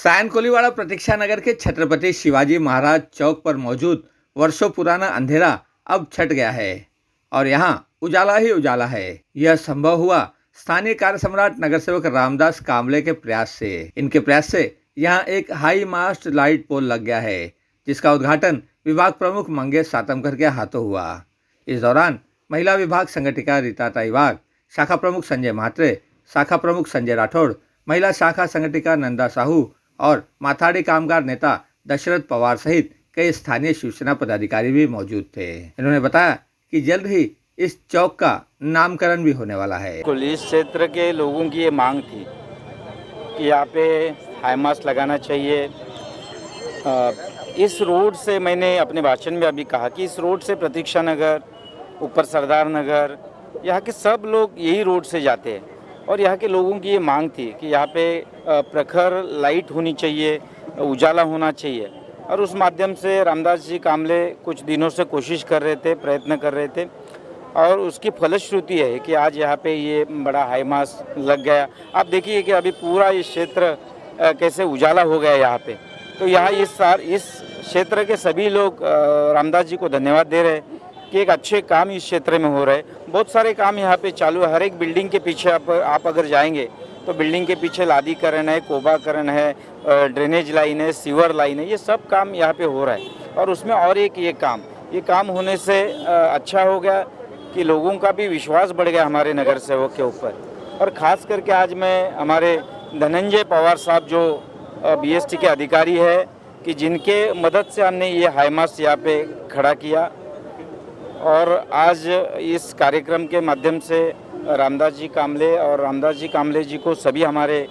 सायन कोलीवाड़ा प्रतीक्षा नगर के छत्रपति शिवाजी महाराज चौक पर मौजूद वर्षों पुराना अंधेरा अब छट गया है और यहाँ उजाला ही उजाला है। यह संभव हुआ स्थानीय कार्य सम्राट नगर सेवक रामदास कामले के प्रयास से। इनके प्रयास से यहाँ एक हाई मास्ट लाइट पोल लग गया है, जिसका उद्घाटन विभाग प्रमुख मंगेश सातमकर के हाथों हुआ। इस दौरान महिला विभाग संगठिका रीता ताईवाग, शाखा प्रमुख संजय म्हात्रे, शाखा प्रमुख संजय राठौड़, महिला शाखा संगठिका नंदा साहू और माथाड़ी कामगार नेता दशरथ पवार सहित कई स्थानीय शिवसेना पदाधिकारी भी मौजूद थे। इन्होंने बताया कि जल्द ही इस चौक का नामकरण भी होने वाला है। इस क्षेत्र के लोगों की ये मांग थी कि यहाँ पे हाई मास्ट लगाना चाहिए। इस रोड से मैंने अपने भाषण में अभी कहा कि इस रोड से प्रतीक्षा नगर, ऊपर सरदार नगर, यहाँ के सब लोग यही रोड से जाते हैं और यहाँ के लोगों की ये मांग थी कि यहाँ पे प्रखर लाइट होनी चाहिए, उजाला होना चाहिए। और उस माध्यम से रामदास जी कामले कुछ दिनों से कोशिश कर रहे थे, प्रयत्न कर रहे थे और उसकी फलश्रुति है कि आज यहाँ पे ये बड़ा हाई मास्ट लग गया। आप देखिए कि अभी पूरा ये क्षेत्र कैसे उजाला हो गया यहाँ पे। तो यहाँ इस क्षेत्र के सभी लोग रामदास जी को धन्यवाद दे रहे हैं कि एक अच्छे काम इस क्षेत्र में हो रहे हैं। बहुत सारे काम यहाँ पे चालू है। हर एक बिल्डिंग के पीछे आप अगर जाएंगे तो बिल्डिंग के पीछे लादीकरण है, कोबाकरण है, ड्रेनेज लाइन है, सीवर लाइन है, ये सब काम यहाँ पे हो रहा है। और उसमें और एक ये काम होने से अच्छा हो गया कि लोगों का भी विश्वास बढ़ गया हमारे नगर सेवक के ऊपर। और ख़ास करके आज मैं हमारे धनंजय पवार साहब जो BST के अधिकारी है कि जिनके मदद से हमने ये हाई मास्ट यहाँ पे खड़ा किया और आज इस कार्यक्रम के माध्यम से रामदास जी कामले और रामदास जी कामले जी को सभी हमारे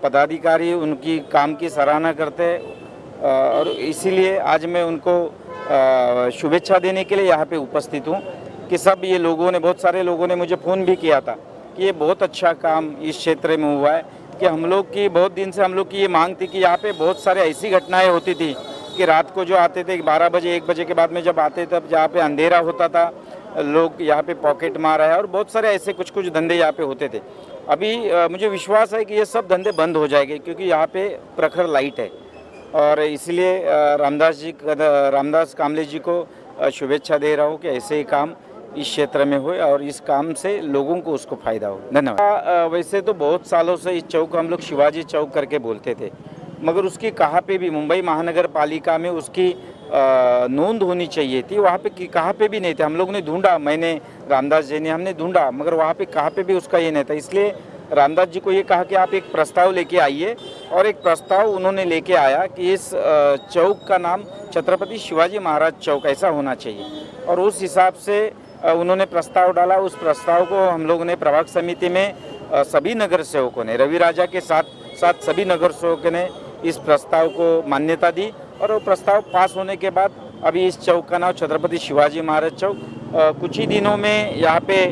पदाधिकारी उनकी काम की सराहना करते हैं और इसीलिए आज मैं उनको शुभेच्छा देने के लिए यहाँ पे उपस्थित हूँ कि सब ये लोगों ने, बहुत सारे लोगों ने मुझे फ़ोन भी किया था कि ये बहुत अच्छा काम इस क्षेत्र में हुआ है कि हम लोग की बहुत दिन से हम लोग की ये मांग थी कि यहाँ पे बहुत सारे ऐसी घटनाएं होती थी कि रात को जो आते थे 12 बजे 1 बजे के बाद में जब आते तब जहाँ पे अंधेरा होता था, लोग यहाँ पे पॉकेट मार रहे हैं और बहुत सारे ऐसे कुछ धंधे यहाँ पे होते थे। अभी मुझे विश्वास है कि ये सब धंधे बंद हो जाएंगे क्योंकि यहाँ पे प्रखर लाइट है और इसलिए रामदास कामले जी को शुभेच्छा दे रहा हूँ कि ऐसे ही काम इस क्षेत्र में हो और इस काम से लोगों को उसको फ़ायदा हो। धन्यवाद। वैसे तो बहुत सालों से इस चौक को हम लोग शिवाजी चौक करके बोलते थे, मगर उसकी कहाँ पे भी मुंबई महानगर पालिका में उसकी नोंद होनी चाहिए थी। वहाँ पे कहाँ पे भी नहीं थे। हम लोग ने ढूंढा, मैंने, रामदास जी ने, हमने ढूंढा, मगर वहाँ पे कहाँ पे भी उसका ये नहीं था। इसलिए रामदास जी को ये कहा कि आप एक प्रस्ताव लेके आइए और एक प्रस्ताव उन्होंने लेके आया कि इस चौक का नाम छत्रपति शिवाजी महाराज चौक ऐसा होना चाहिए और उस हिसाब से उन्होंने प्रस्ताव डाला। उस प्रस्ताव को हम लोगों ने प्रभाग समिति में सभी नगर सेवकों ने, रवि राजा के साथ सभी नगर सेवकों ने इस प्रस्ताव को मान्यता दी और वो प्रस्ताव पास होने के बाद अभी इस चौक का नाम छत्रपति शिवाजी महाराज चौक। कुछ ही दिनों में यहाँ पे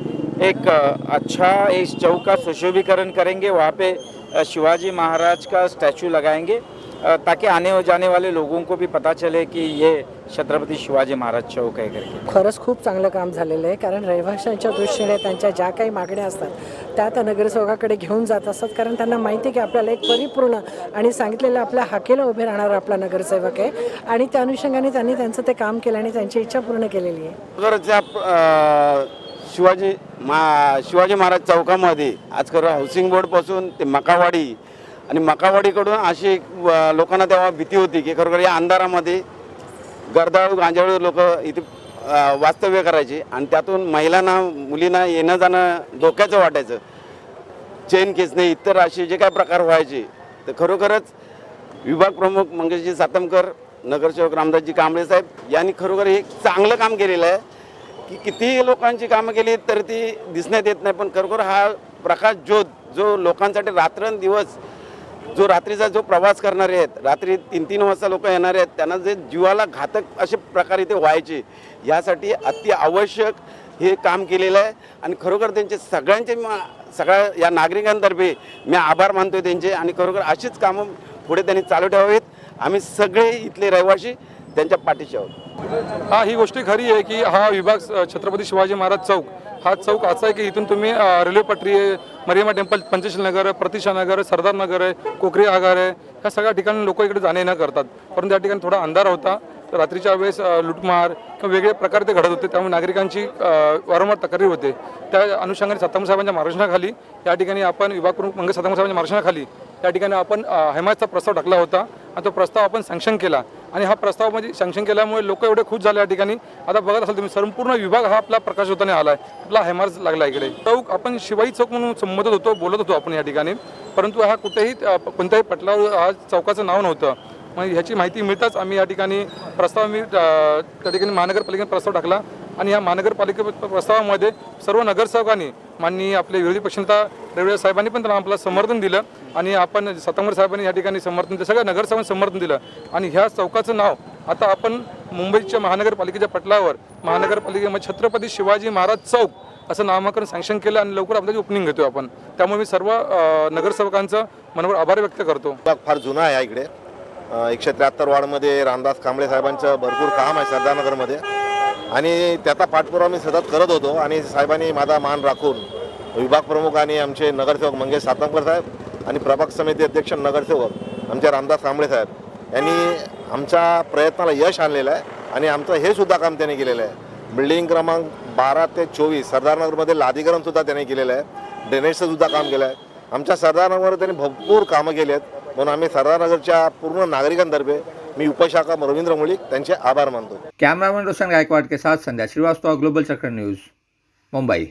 एक अच्छा इस चौक का सुशोभीकरण करेंगे। वहाँ पे शिवाजी महाराज का स्टैचू लगाएंगे ताकि आने जाने वाले लोगों को भी पता चले की ये छत्रपती शिवाजी महाराज चौक आहे करके। खरंच खूप चांगलं काम झालेलं आहे, कारण रहिवाशांच्या दृष्टीने त्यांच्या ज्या काही मागण्या असतात त्या त्या नगरसेवकाकडे घेऊन जात असतात, कारण त्यांना माहिती आहे की आपल्याला एक परिपूर्ण आणि सांगितलेलं आपल्या हाकेला उभे राहणारा आपला नगरसेवक आहे आणि त्या अनुषंगाने त्यांनी त्यांचं ते काम केलं आणि त्यांची इच्छा पूर्ण केलेली आहे। शिवाजी महाराज चौकामध्ये आज खरं हाऊसिंग बोर्डपासून ते मकावाडी आणि मकावाडीकडून अशी लोकांना तेव्हा भीती होती की खरोखर या अंधारामध्ये गर्दाळू गांजाळू लोक इथे वास्तव्य करायचे आणि त्यातून महिलांना, मुलींना येणं जाणं धोक्याचं वाटायचं। चेन खेचणे इतर असे जे काय प्रकार व्हायचे, तर खरोखरच विभाग प्रमुख मंगेशजी सातमकर, नगरसेवक रामदासजी कांबळे साहेब यांनी खरोखर हे चांगलं काम केलेलं आहे की किती लोकांची कामं केली तर ती दिसण्यात येत नाही, पण खरोखर हा प्रकाश जो लोकांसाठी रात्रंदिवस जो रात्रीचा जो प्रवास करणारे आहेत, रात्री 3-3 वाजता लोक येणारे आहेत, त्यांना जे जीवाला घातक असे प्रकार इथे व्हायचे, यासाठी अति आवश्यक हे काम केलेलं आहे आणि खरोखर त्यांचे सगळ्या या नागरिकांतर्फे मी आभार मानतोय त्यांचे आणि खरोखर अशीच कामं पुढे त्यांनी चालू ठेवावीत। आम्ही सगळे इथले रहिवासी त्यांच्या पाठीशी आहोत। हा, ही गोष्ट खरी आहे की हा विभाग छत्रपती शिवाजी महाराज चौक हा चौक असा आहे की इथून तुम्ही रेल्वे पटरी आहे, मरियमा टेम्पल, पंचशील नगर, प्रतिष्ठा नगर, सरदार नगर आहे, कोकरी आगार आहे, ह्या सगळ्या ठिकाणी लोक इकडे जाणे येणं करतात. परंतु त्या ठिकाणी थोडा अंधार होता, तर रात्रीच्या वेळेस लुटमार किंवा वेगळे प्रकार ते घडत होते, त्यामुळे नागरिकांची वारंवार तक्रारी होते. त्या अनुषंगाने सातांबर साहेबांच्या मार्गदर्शनाखाली या ठिकाणी आपण विभाग प्रमुख मंगेश सातांबर साहेबांच्या मार्गदर्शनाखाली त्या ठिकाणी आपण हेमायतचा प्रस्ताव टाकला होता आणि तो प्रस्ताव आपण सँक्शन केला. आणि हा प्रस्ताव म्हणजे सँक्शन केल्यामुळे लोक एवढे खुश झाले या ठिकाणी. आता बघत असाल तुम्ही संपूर्ण विभाग हा आपला प्रकाश होताने आला आहे, आपला हेमायत लागला इकडे. चौक आपण शिवाई चौक म्हणून संबोधत होतो, बोलत होतो आपण या ठिकाणी, परंतु हा कुठेही कोणत्याही पटलावर हा चौकाचं नाव नव्हतं. मग ह्याची माहिती मिळताच आम्ही या ठिकाणी त्या ठिकाणी महानगरपालिकेने प्रस्ताव टाकला आणि ह्या महानगरपालिके प्रस्तावामध्ये सर्व नगरसेवकांनी, माननीय आपले विरोधी पक्षनेता रेवळे साहेबांनी पण त्यांना आपलं समर्थन दिलं आणि आपण सातांबर साहेबांनी या ठिकाणी समर्थन दिलं, सगळ्या नगरसेवकांनी समर्थन दिलं. आणि ह्या चौकाचं नाव आता आपण मुंबईच्या महानगरपालिकेच्या पटलावर महानगरपालिकेमध्ये छत्रपती शिवाजी महाराज चौक असं नामकरण सँक्शन केलं आणि लवकर आपल्याची ओपनिंग घेतो आपण. त्यामुळे मी सर्व नगरसेवकांचं मनावर आभार व्यक्त करतो. विभाग फार जुना आहे इकडे. 173 वार्डमध्ये रामदास कांबळे साहेबांचं भरपूर काम आहे सरदारनगरमध्ये आणि त्याचा पाठपुरावा मी सतत करत होतो. आणि साहेबांनी माझा मान राखून विभाग प्रमुख आणि आमचे नगरसेवक मंगेश सातांबर साहेब आणि प्रभाग समिती अध्यक्ष नगरसेवक आमचे रामदास कांबळे साहेब यांनी आमच्या प्रयत्नाला यश आणलेलं आहे. आणि आमचं हे सुद्धा काम त्यांनी केलेलं आहे. बिल्डिंग क्रमांक 12 ते 24 सरदारनगरमध्ये लादीकरणसुद्धा त्यांनी केलेलं आहे. ड्रेनेजचं सुद्धा काम केलं आहे. आमच्या सरदारनगरमध्ये त्यांनी भरपूर कामं केली आहेत. म्हणून आम्ही सरदारनगरच्या पूर्ण नागरिकांतर्फे मी उपशाखा रवींद्र मुळीक त्यांचे आभार मानतो. कैमरामैन रोशन गायकवाड़ के साथ संध्या श्रीवास्तव, ग्लोबल चक्र न्यूज़, मुंबई.